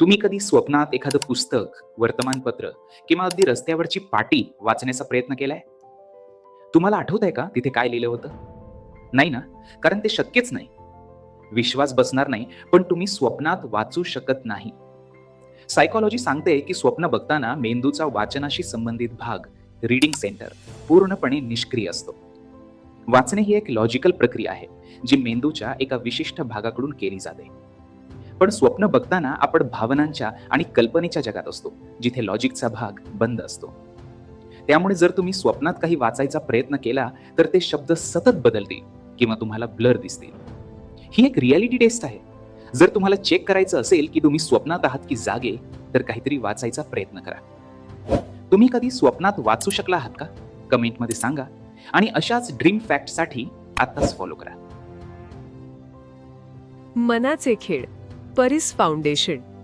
तुम्ही कधी स्वप्नात एखादं पुस्तक, वर्तमानपत्र किंवा अगदी रस्त्यावरची पाटी वाचण्याचा प्रयत्न केलाय? तुम्हाला आठवतंय का तिथे काय लिहिलं होतं? नाही ना? कारण ते शक्यच नाही. विश्वास बसणार नाही, पण तुम्ही स्वप्नात वाचू शकत नाही. सायकॉलॉजी सांगते की स्वप्न बघताना मेंदूचा वाचनाशी संबंधित भाग, रीडिंग सेंटर, पूर्णपणे निष्क्रिय असतो. वाचणे ही एक लॉजिकल प्रक्रिया आहे, जी मेंदूच्या एका विशिष्ट भागाकडून केली जाते. पण स्वप्न बघताना आपण भावनांच्या आणि कल्पनेच्या जगात असतो, जिथे लॉजिकचा भाग बंद असतो. त्यामुळे जर तुम्ही स्वप्नात काही वाचायचा प्रयत्न केला, तर ते शब्द सतत बदलतील किंवा तुम्हाला ब्लर दिसतील. ही एक रिॲलिटी टेस्ट आहे. जर तुम्हाला चेक करायचं असेल की तुम्ही स्वप्नात आहात की जागे, तर काहीतरी वाचायचा प्रयत्न करा. तुम्ही कधी स्वप्नात वाचू शकला आहात का? कमेंटमध्ये सांगा. आणि अशाच ड्रीम फॅक्टसाठी आत्ताच फॉलो करा. मनाचे खेळ, परिस फाउंडेशन.